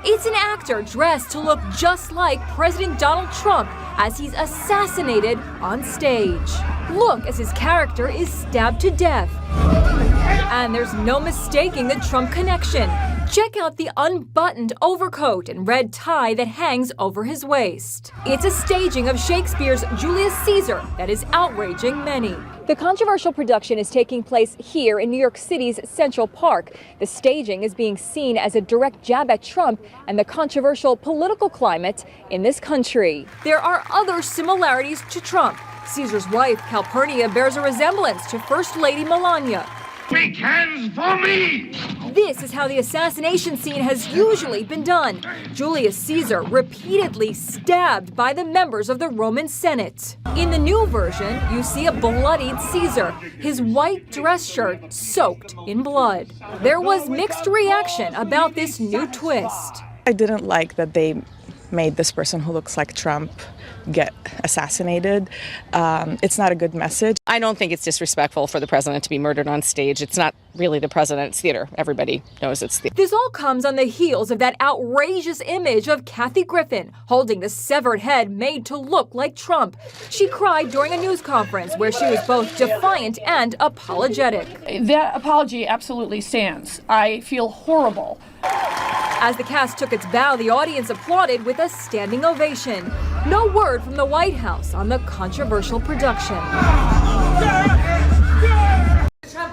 It's an actor dressed to look just like President Donald Trump as he's assassinated on stage. Look as his character is stabbed to death. And there's no mistaking the Trump connection. Check out the unbuttoned overcoat and red tie that hangs over his waist. It's a staging of Shakespeare's Julius Caesar that is outraging many. The controversial production is taking place here in New York City's Central Park. The staging is being seen as a direct jab at Trump and the controversial political climate in this country. There are other similarities to Trump. Caesar's wife, Calpurnia, bears a resemblance to First Lady Melania. Big hands for me! This is how the assassination scene has usually been done. Julius Caesar repeatedly stabbed by the members of the Roman Senate. In the new version, you see a bloodied Caesar, his white dress shirt soaked in blood. There was mixed reaction about this new twist. I didn't like that they made this person who looks like Trump get assassinated. It's not a good message. I don't think it's disrespectful for the president to be murdered on stage. It's not really the president's theater. Everybody knows it's theater. This all comes on the heels of that outrageous image of Kathy Griffin holding the severed head made to look like Trump. She cried during a news conference where she was both defiant and apologetic. That apology absolutely stands. I feel horrible. As the cast took its bow, the audience applauded with a standing ovation. No word from the White House on the controversial production.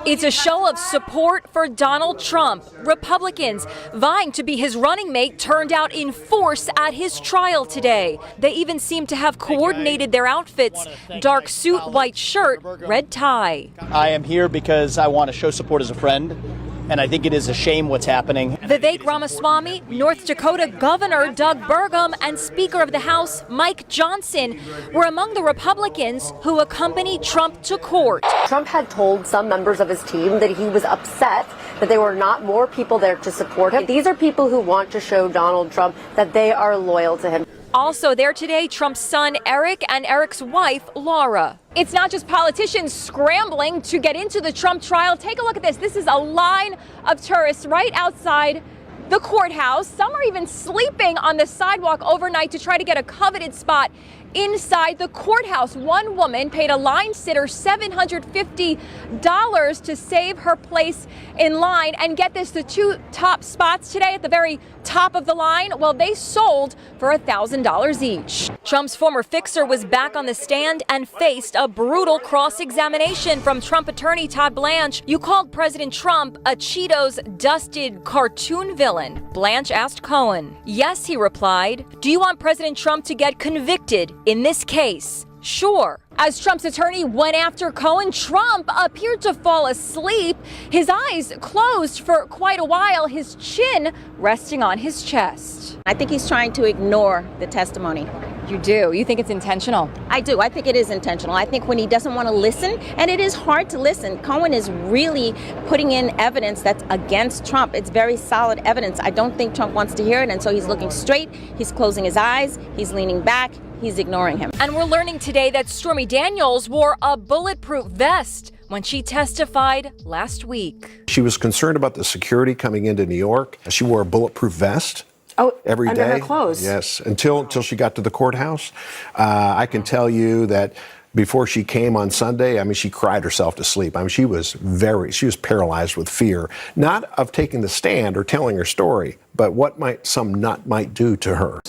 It's a show of support for Donald Trump. Republicans vying to be his running mate turned out in force at his trial today. They even seem to have coordinated their outfits: dark suit, white shirt, red tie. I am here because I want to show support as a friend. And I think it is a shame what's happening. Vivek Ramaswamy, North Dakota Governor Doug Burgum, and Speaker of the House Mike Johnson were among the Republicans who accompanied Trump to court. Trump had told some members of his team that he was upset that there were not more people there to support him. These are people who want to show Donald Trump that they are loyal to him. Also there today, Trump's son Eric and Eric's wife Laura. It's not just politicians scrambling to get into the Trump trial. Take a look at this. This is a line of tourists right outside the courthouse. Some are even sleeping on the sidewalk overnight to try to get a coveted spot inside the courthouse. One woman paid a line sitter $750 to save her place in line. And get this, the two top spots today at the very top of the line, well, they sold for $1,000 each. Trump's former fixer was back on the stand and faced a brutal cross-examination from Trump attorney Todd Blanche. You called President Trump a Cheetos-dusted cartoon villain. Blanche asked Cohen. Yes, he replied. Do you want President Trump to get convicted in this case? Sure. As Trump's attorney went after Cohen, Trump appeared to fall asleep, his eyes closed for quite a while, his chin resting on his chest. I think he's trying to ignore the testimony. You do? You think it's intentional? I do. I think it is intentional. I think when he doesn't want to listen, and it is hard to listen, Cohen is really putting in evidence that's against Trump. It's very solid evidence. I don't think Trump wants to hear it, and so he's looking straight, he's closing his eyes, he's leaning back, he's ignoring him. And we're learning today that Stormy Daniels wore a bulletproof vest when she testified last week. She was concerned about the security coming into New York. She wore a bulletproof vest. Every day. Under her clothes. Yes, until she got to the courthouse. I can tell you that before she came on Sunday, I mean, she cried herself to sleep. I mean, she was paralyzed with fear, not of taking the stand or telling her story, but what some nut might do to her.